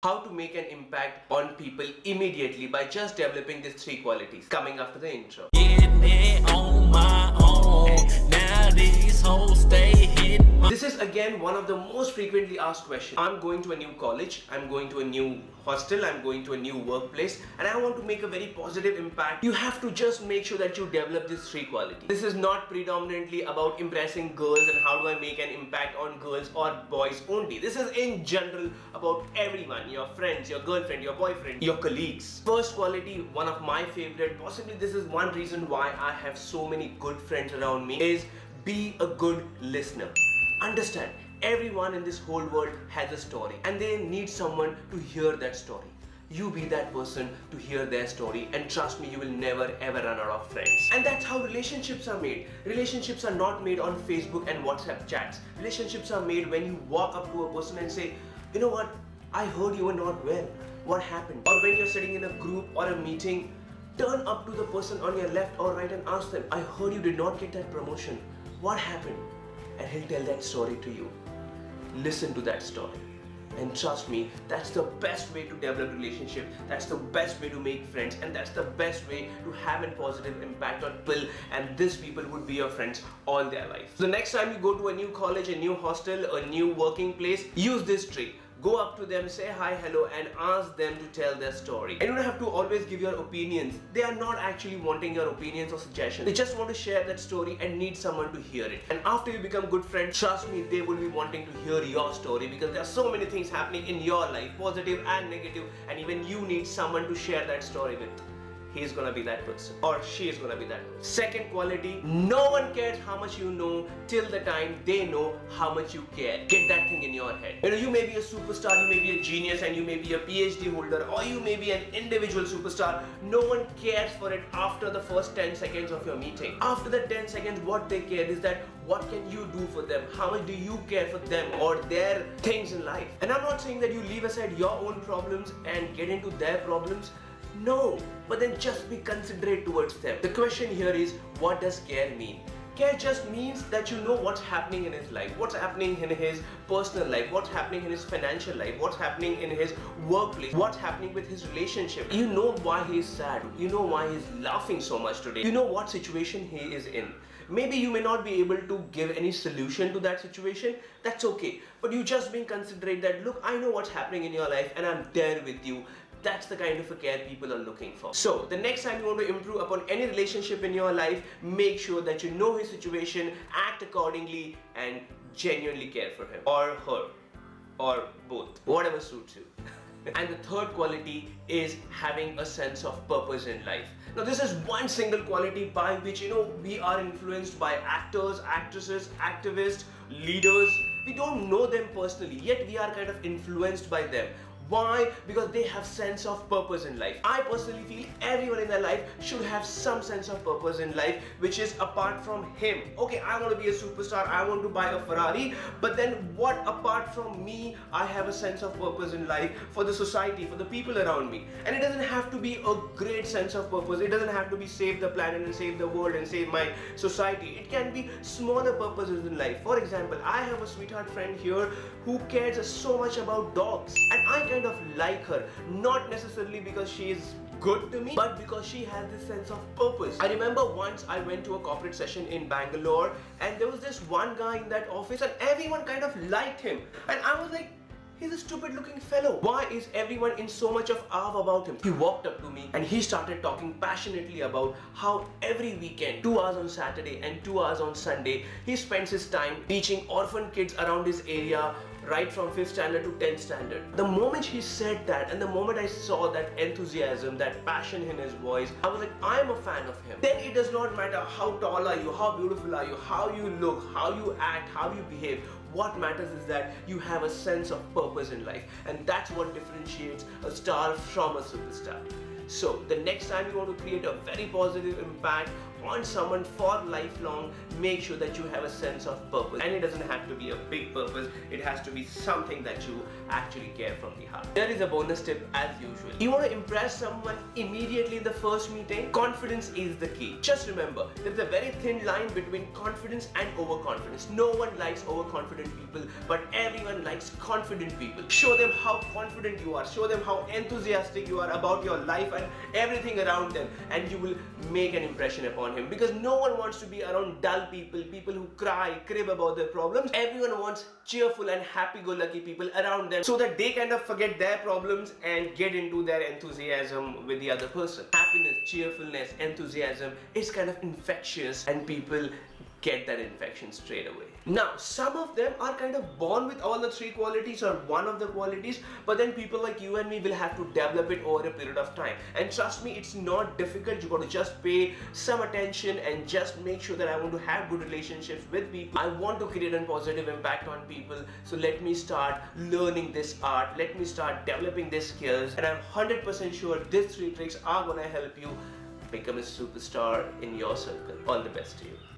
how to make an impact on people immediately by just developing these three qualities. Coming after the intro. Getting it on my own. Now these hoes stay hitting my. This is again one of the most frequently asked questions. I'm going to a new college, I'm going to a new hostel, I'm going to a new workplace, and I want to make a very positive impact. You have to just make sure that you develop these three qualities. This is not predominantly about impressing girls and how do I make an impact on girls or boys only. This is in general about everyone, your friends, your girlfriend, your boyfriend, your colleagues. First quality, one of my favorite, possibly this is one reason why I have so many good friends around me, is be a good listener. Understand, everyone in this whole world has a story and they need someone to hear that story. You be that person to hear their story, and trust me, you will never ever run out of friends. And that's how relationships are made. Relationships are not made on Facebook and WhatsApp chats. Relationships are made when you walk up to a person and say, you know what, I heard you were not well. What happened? Or when you're sitting in a group or a meeting, turn up to the person on your left or right and ask them, I heard you did not get that promotion. What happened? And he'll tell that story to you. Listen to that story. And trust me, that's the best way to develop relationship, that's the best way to make friends, and that's the best way to have a positive impact on people, and these people would be your friends all their life. The next time you go to a new college, a new hostel, a new working place, use this trick. Go up to them, say hi, hello, and ask them to tell their story. And you don't have to always give your opinions. They are not actually wanting your opinions or suggestions. They just want to share that story and need someone to hear it. And after you become good friends, trust me, they will be wanting to hear your story, because there are so many things happening in your life, positive and negative, and even you need someone to share that story with. He's gonna be that person, or she is gonna be that person. Second quality, no one cares how much you know till the time they know how much you care. Get that thing in your head. You know, you may be a superstar, you may be a genius, and you may be a PhD holder, or you may be an individual superstar. No one cares for it after the first 10 seconds of your meeting. After the 10 seconds, what they care is that what can you do for them? How much do you care for them or their things in life? And I'm not saying that you leave aside your own problems and get into their problems. No, but then just be considerate towards them. The question here is, what does care mean? Care just means that you know what's happening in his life, what's happening in his personal life, what's happening in his financial life, what's happening in his workplace, what's happening with his relationship. You know why he is sad, you know why he's laughing so much today, you know what situation he is in. Maybe you may not be able to give any solution to that situation, that's okay. But you just being considerate that, look, I know what's happening in your life and I'm there with you. That's the kind of a care people are looking for. So the next time you want to improve upon any relationship in your life, make sure that you know his situation, act accordingly, and genuinely care for him or her or both, whatever suits you. And the third quality is having a sense of purpose in life. Now this is one single quality by which, you know, we are influenced by actors, actresses, activists, leaders. We don't know them personally, yet we are kind of influenced by them. Why? Because they have sense of purpose in life. I personally feel everyone in their life should have some sense of purpose in life, which is apart from him. Okay, I want to be a superstar, I want to buy a Ferrari, but then what apart from me, I have a sense of purpose in life for the society, for the people around me. And it doesn't have to be a great sense of purpose. It doesn't have to be save the planet and save the world and save my society. It can be smaller purposes in life. For example, I have a sweetheart friend here who cares so much about dogs, and I kind of like her, not necessarily because she is good to me, but because she has this sense of purpose. I remember once I went to a corporate session in Bangalore, and there was this one guy in that office and everyone kind of liked him, and I was like, he's a stupid looking fellow. Why is everyone in so much of awe about him? He walked up to me and he started talking passionately about how every weekend, 2 hours on Saturday and 2 hours on Sunday, he spends his time teaching orphan kids around his area, right from 5th standard to 10th standard. The moment he said that and the moment I saw that enthusiasm, that passion in his voice, I was like, I'm a fan of him. Then it does not matter how tall are you, how beautiful are you, how you look, how you act, how you behave. What matters is that you have a sense of purpose in life, and that's what differentiates a star from a superstar. So the next time you want to create a very positive impact on someone for lifelong, make sure that you have a sense of purpose, and it doesn't have to be a big purpose. It has to be something that you actually care from the heart. There is a bonus tip as usual. You want to impress someone immediately in the first meeting? Confidence is the key. Just remember, there's a very thin line between confidence and overconfidence. No one likes overconfident people, but everyone likes confident people. Show them how confident you are. Show them how enthusiastic you are about your life and everything around them, and you will make an impression upon him, because no one wants to be around dull people, people who cry, crib about their problems. Everyone wants cheerful and happy-go-lucky people around them, so that they kind of forget their problems and get into their enthusiasm with the other person. Happiness, cheerfulness, enthusiasm is kind of infectious, and people get that infection straight away. Now, some of them are kind of born with all the three qualities or one of the qualities, but then people like you and me will have to develop it over a period of time. And trust me, it's not difficult. You got to just pay some attention and just make sure that I want to have good relationships with people. I want to create a positive impact on people. So let me start learning this art. Let me start developing these skills. And I'm 100% sure these three tricks are going to help you become a superstar in your circle. All the best to you.